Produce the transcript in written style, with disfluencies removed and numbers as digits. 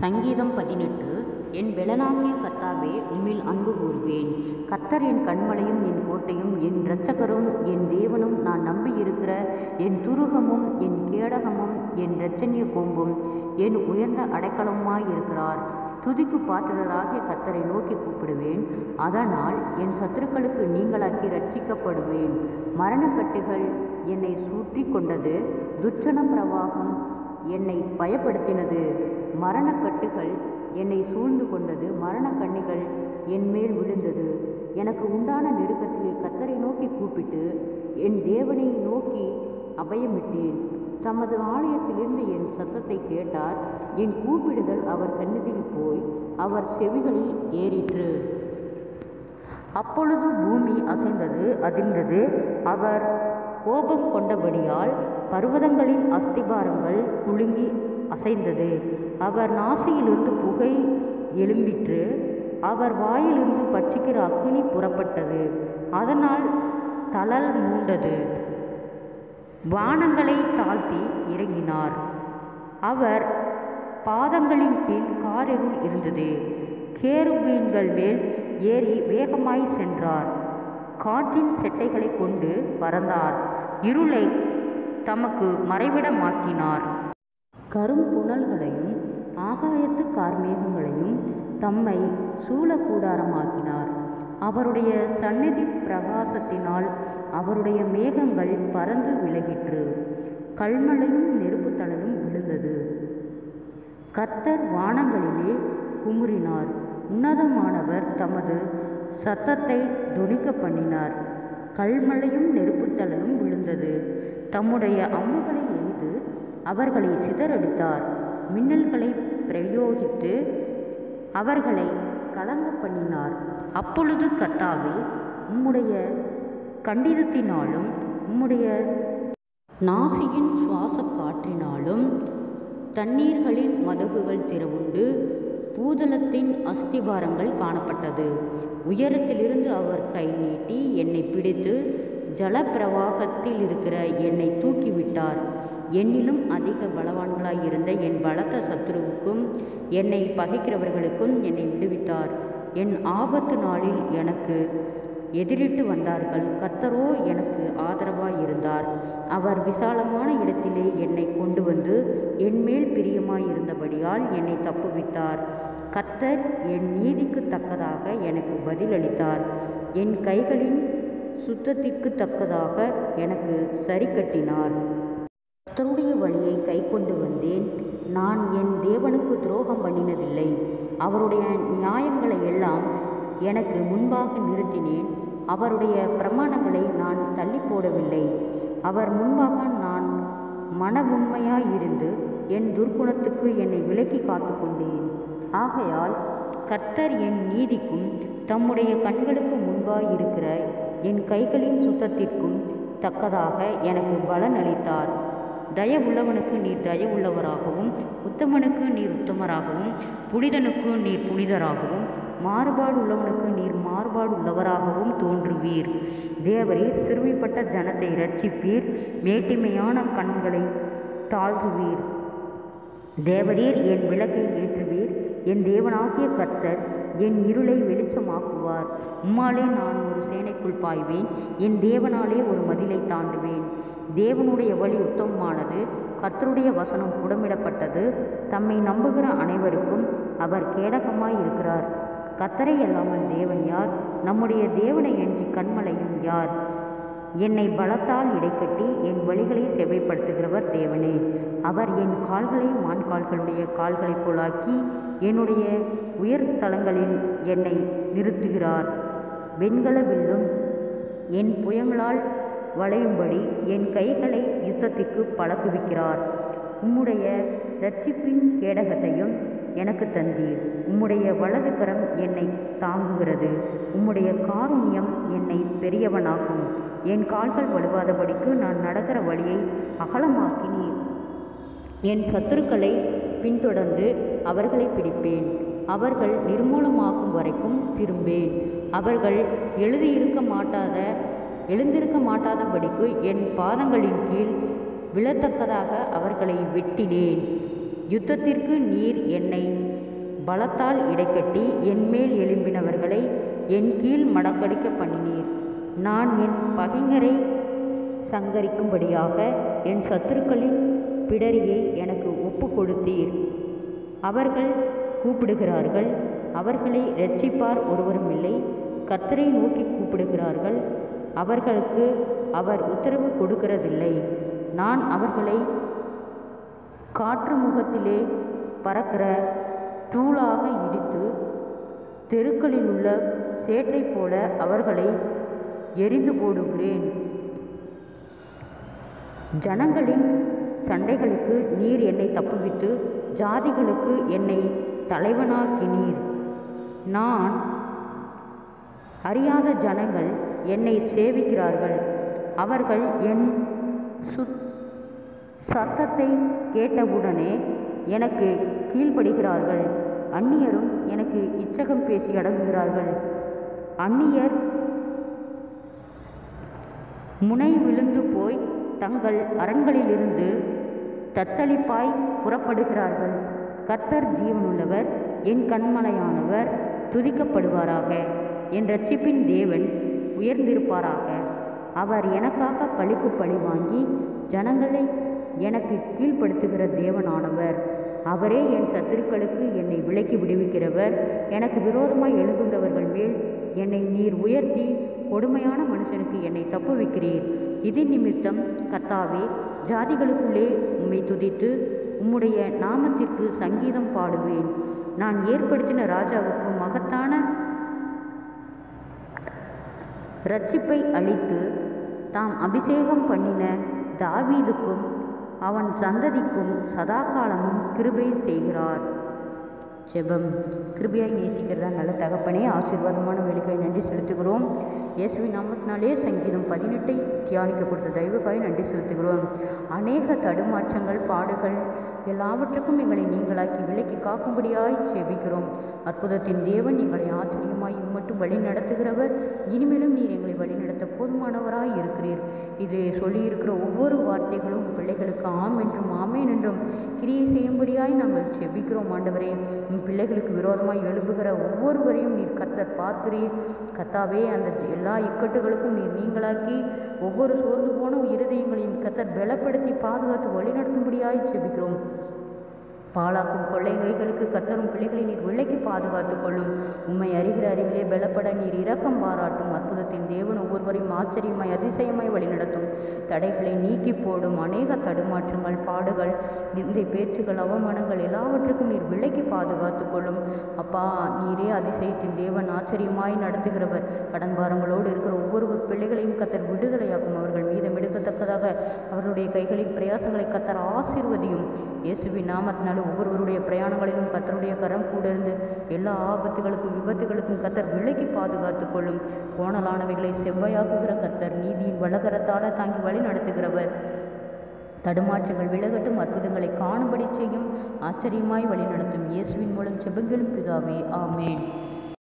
சங்கீதம் 18. என் பெலனாகிய கர்த்தாவே, உம்மில் அன்பு கூறுவேன். கர்த்தர் என் கன்மலையும் என் கோட்டையும் என் இரட்சகரும் என் தேவனும், நான் நம்பியிருக்கிற என் துருகமும் என் கேடகமும் என் இரட்சணிய கோம்பும் என் உயர்ந்த அடைக்கலமுமாயிருக்கிறார். துதிக்கு பாத்திரராகிய கர்த்தரை நோக்கி கூப்பிடுவேன். அதனால் என் சத்துருக்களுக்கு நீங்களாக்கி இரட்சிக்கப்படுவேன். மரணக்கட்டுகள் என்னை சுற்றி கொண்டது, துர்ச்சன பிரவாகம் என்னை பயப்படுத்தினது. மரணக்கட்டுகள் என்னை சூழ்ந்து கொண்டது, மரணக்கண்ணிகள் என் மேல் விழுந்தது. எனக்கு உண்டான நெருக்கத்திலே கர்த்தரை நோக்கி கூப்பிட்டு என் தேவனை நோக்கி அபயமிட்டேன். தமது ஆலயத்திலிருந்து என் சத்தத்தை கேட்டார். என் கூப்பிடுதல் அவர் சந்நிதியில் போய் அவர் செவிகளில் ஏறிற்று. அப்பொழுது பூமி அசைந்தது, அதிர்ந்தது. அவர் கோபம் கொண்டபடியால் பர்வதங்களின் அஸ்திபாரங்கள் குலுங்கி அசைந்தது. அவர் நாசியிலிருந்து புகை எழும்பிற்று. அவர் வாயிலிருந்து பட்சிக்கிற அக்கினி புறப்பட்டது. அதனால் தழல் மூண்டது. வானங்களை தாழ்த்தி இறங்கினார். அவர் பாதங்களின் கீழ் காரிருள் இருந்தது. கேருபீன்கள் மேல் ஏறி வேகமாய் சென்றார். காற்றின் செட்டைகளை கொண்டு பறந்தார். இருளை தமக்கு மறைவிடமாக்கினார். கரும்புணல்களையும் ஆகாயத்து கார்மேகங்களையும் தம்மை சூழக்கூடாரமாக்கினார். அவருடைய சந்நிதி பிரகாசத்தினால் அவருடைய மேகங்கள் பறந்து விலகிற்று. கல்மழையும் நெருப்புத்தணலும் விழுந்தது. கர்த்தர் வானங்களிலே குமுறினார். உன்னதமானவர் தமது சத்தத்தை தொனிக்க பண்ணினார். கல்மழையும் நெருப்புத்தணலும் விழுந்தது. தம்முடைய அம்புகளை எய்து அவர்களை சிதறடித்தார். மின்னல்களை பிரயோகித்து அவர்களை கலங்க பண்ணினார். அப்பொழுது கர்த்தாவே, உம்முடைய கண்டிதத்தினாலும் உம்முடைய நாசியின் சுவாச காற்றினாலும் தண்ணீர்களின் மதகுகள் திறவுண்டு பூதளத்தின் அஸ்திபாரங்கள் காணப்பட்டது. உயரத்திலிருந்து அவர் கை நீட்டி என்னை பிடித்து ஜலப்பிரவாகத்தில் இருக்கிற என்னை தூக்கிவிட்டார். என்னிலும் அதிக பலவான்களாயிருந்த என் பலத்த சத்துருவுக்கும் என்னை பகைக்கிறவர்களுக்கும் என்னை விடுவித்தார். என் ஆபத்து நாளில் எனக்கு எதிரிட்டு வந்தார்கள். கர்த்தரோ எனக்கு ஆதரவாயிருந்தார். அவர் விசாலமான இடத்திலே என்னை கொண்டு வந்து என்மேல் பிரியமாயிருந்தபடியால் என்னை தப்புவித்தார். கர்த்தர் என் நீதிக்கு தக்கதாக எனக்கு பதிலளித்தார். என் கைகளின் சுத்தத்திற்கு தக்கதாக எனக்கு சரி கட்டினார். கர்த்தருடைய வழியை கை கொண்டு வந்தேன். நான் என் தேவனுக்கு துரோகம் பண்ணினதில்லை. அவருடைய நியாயங்களை எல்லாம் எனக்கு முன்பாக நிறுத்தினேன். அவருடைய பிரமாணங்களை நான் தள்ளி போடவில்லை. அவர் முன்பாக நான் மன உண்மையாயிருந்து என் துர்க்குணத்துக்கு என்னை விலக்கி காத்து கொண்டேன். ஆகையால் கர்த்தர் என் நீதிக்கும் தம்முடைய கண்களுக்கு முன்பாயிருக்கிற என் கைகளின் சுத்தத்திற்கும் தக்கதாக எனக்கு பலன் அளித்தார். தயவுள்ளவனுக்கு நீர் தயவுள்ளவராகவும், உத்தமனுக்கு நீர் உத்தமராகவும், புனிதனுக்கு நீர் புனிதராகவும், மாறுபாடு உள்ளவனுக்கு நீர் மாறுபாடு உள்ளவராகவும் தோன்றுவீர். தேவரீர் சிறுமைப்பட்ட ஜனத்தை இரட்சிப்பீர். மேட்டிமையான கண்களை தாழ்த்துவீர். தேவரீர் என் விளக்கை ஏற்றுவீர். என் தேவனாகிய கர்த்தர் என் இருளை வெளிச்சமாக்குவார். உம்மாலே நான் ஒரு சேனைக்குள் பாய்வேன். என் தேவனாலே ஒரு மதிலை தாண்டுவேன். தேவனுடைய வழி உத்தமமானது. கர்த்தருடைய வசனம் புடமிடப்பட்டது. தம்மை நம்புகிற அனைவருக்கும் அவர் கேடகமாய் இருக்கிறார். கர்த்தரை அல்லாமல் தேவன் யார்? நம்முடைய தேவனை அன்றி கன்மலையும் யார்? என்னை பலத்தால் இடைக்கட்டி என் வழிகளை செவைப்படுத்துகிறவர் தேவனே. அவர் என் கால்களை மான்கால்களுடைய கால்களைப் போலாக்கி என்னுடைய உயர் தலங்களில் என்னை நிறுத்துகிறார். வெண்கல வில்லும் என் புயங்களால் வளையும்படி என் கைகளை யுத்தத்திற்கு பழக்குவிக்கிறார். உம்முடைய இரட்சிப்பின் கேடகத்தையும் எனக்கு தந்தீர். உம்முடைய வலது கரம் என்னை தாங்குகிறது. உம்முடைய காருண்யம் என்னை பெரியவனாக்கும். என் கால்கள் வலுவாதபடிக்கு நான் நடக்கிற வழியை அகலமாக்கினீர். என் சத்துருக்களை பின்தொடர்ந்து அவர்களை பிடிப்பேன். அவர்கள் நிர்மூலமாகும் வரைக்கும் திரும்பேன். அவர்கள் எழுந்திருக்க மாட்டாதபடிக்கு என் பாதங்களின் கீழ் விழத்தக்கதாக அவர்களை வெட்டினேன். யுத்தத்திற்கு நீர் என்னை பலத்தால் இடைக்கட்டி என்மேல் எழும்பினவர்களை என் கீழ் மடக்கடிக்க பண்ணினீர். நான் என் பகைஞரை சங்கரிக்கும்படியாக என் சத்துருக்களின் பிடரியை எனக்கு ஒப்பு கொடுத்தீர். அவர்கள் கூப்பிடுகிறார்கள், அவர்களை இரட்சிப்பார் ஒருவரும் இல்லை. கர்த்தரை நோக்கி கூப்பிடுகிறார்கள், அவர்களுக்கு அவர் உத்தரவு கொடுக்கிறதில்லை. நான் அவர்களை காற்று முகத்திலே பறக்கிற தூளாக இடித்து தெருக்களில் உள்ள சேற்றை போல அவர்களை எரிந்து போடுகிறேன். ஜனங்களின் சண்டைகளுக்கு நீர் என்னை தப்புவித்து ஜாதிகளுக்கு என்னை தலைவனாக்கினீர். நான் அறியாத ஜனங்கள் என்னை சேவிக்கிறார்கள். அவர்கள் என் சத்தத்தை கேட்டவுடனே எனக்கு கீழ்ப்படுகிறார்கள். அந்நியரும் எனக்கு இச்சகம் பேசி அடங்குகிறார்கள். அந்நியர் முனை விழுந்து போய் தங்கள் அரண்களிலிருந்து தத்தளிப்பாய் புறப்படுகிறார்கள். கர்த்தர் ஜீவனுள்ளவர், என் கண்மலையானவர் துதிக்கப்படுவாராக. என் இரட்சிப்பின் தேவன் உயர்ந்திருப்பாராக. அவர் எனக்காக பழிக்கு பழி வாங்கி ஜனங்களை எனக்கு கீழ்ப்படுத்துகிற தேவனானவர். அவரே என் சத்துருக்களுக்கு என்னை விலக்கி விடுவிக்கிறவர். எனக்கு விரோதமாய் எழுப்புகிறவர்கள் மேல் என்னை நீர் உயர்த்தி கொடுமையான மனுஷனுக்கு என்னை தப்புவிக்கிறீர். இது நிமித்தம் கர்த்தாவே, ஜாதிகளுக்குள்ளே உம்மை துதித்து உம்முடைய நாமத்திற்கு சங்கீதம் பாடுவேன். நான் ஏற்படுத்தின ராஜாவுக்கு மகத்தான இரட்சிப்பை அளித்து தாம் அபிஷேகம் பண்ணின தாவீதுக்கும் அவன் சந்ததிக்கும் சதா காலமும் கிருபை செய்கிறார். ஜெபம். கிருபையாய் நேசிக்கிறதா நல்ல தகப்பனே, ஆசீர்வாதமான வேலைக்காய் நன்றி செலுத்துகிறோம். இயேசுவின் நாமத்தினாலே சங்கீதம் 18 தியானிக்க கொடுத்த தயவுக்காய் நன்றி செலுத்துகிறோம். அநேக தடுமாற்றங்கள், பாடுகள் எல்லாவற்றுக்கும் எங்களை நீங்களாக்கி விலக்கி காக்கும்படியாய் ஜெபிக்கிறோம். அற்புதத்தின் தேவன், எங்களை ஆச்சரியமாய் இம்மட்டும் வழி நடத்துகிறவர். இனிமேலும் நீர் எங்களை வழிநடத்த போதுமானவராய் இருக்கிறீர். இதிலே சொல்லியிருக்கிற ஒவ்வொரு வார்த்தைகளும் பிள்ளைகளுக்கு ஆம் என்றும் ஆமேன் என்றும் கிரியை செய்யும்படியாய் நாங்கள் ஜெபிக்கிறோம். ஆண்டவரே, பிள்ளைகளுக்கு விரோதமாய் எழும்புகிற ஒவ்வொருவரையும் நீர் கர்த்தர் பார்க்கிறீர். கர்த்தாவே, அந்த எல்லா இக்கட்டுகளுக்கும் நீர் நீங்களாக்கி ஒவ்வொரு சோர்ந்து போன இருதயங்களையும் கர்த்தர் பலப்படுத்தி பாதுகாத்து வழிநடத்தும்படியாய் ஜெபிக்கிறோம். பாழாக்கும் கொள்ளை நோய்களுக்கு கர்த்தரும் பிள்ளைகளை நீர் விலக்கி பாதுகாத்து கொள்ளும். உம்மை அறிகிற அறிவிலே பலப்பட நீர் இரக்கம் பாராட்டும். அற்புதத்தின் தேவன் ஒவ்வொருவரையும் ஆச்சரியமாய் அதிசயமாய் வழிநடத்தும். தடைகளை நீக்கி போடும். அநேக தடுமாற்றங்கள், பாடுகள், நிந்தை பேச்சுகள், அவமானங்கள் எல்லாவற்றுக்கும் நீர் விலக்கி பாதுகாத்து கொள்ளும். அப்பா, நீரே அதிசயத்தின் தேவன், ஆச்சரியமாய் நடத்துகிறவர். கடன் பாரங்களோடு இருக்கிற ஒவ்வொரு பிள்ளைகளையும் கர்த்தர் விடுதலையாக்கும். அவர்கள் மீதம் எடுக்கத்தக்கதாக அவர்களுடைய கைகளின் பிரயாசங்களை கர்த்தர் ஆசீர்வதியும். இயேசுவின் நாமத்தினாலும் ஒவ்வொருவருடைய பிரயாணங்களிலும் கர்த்தருடைய கரம் கூட இருந்து எல்லா ஆபத்துகளுக்கும் விபத்துகளுக்கும் கர்த்தர் விலக்கி பாதுகாத்து கொள்ளும். கோணலானவைகளை செவ்வாயாக்குகிற கர்த்தர், நீதியின் வலகரத்தால தாங்கி வழி நடத்துகிறவர். தடுமாற்றங்கள் விலகட்டும், அற்புதங்களை காணும்படி செய்யும், ஆச்சரியமாய் வழி நடத்தும். இயேசுவின் மூலம் ஜெபங்களும் பிதாவே, ஆமேன்.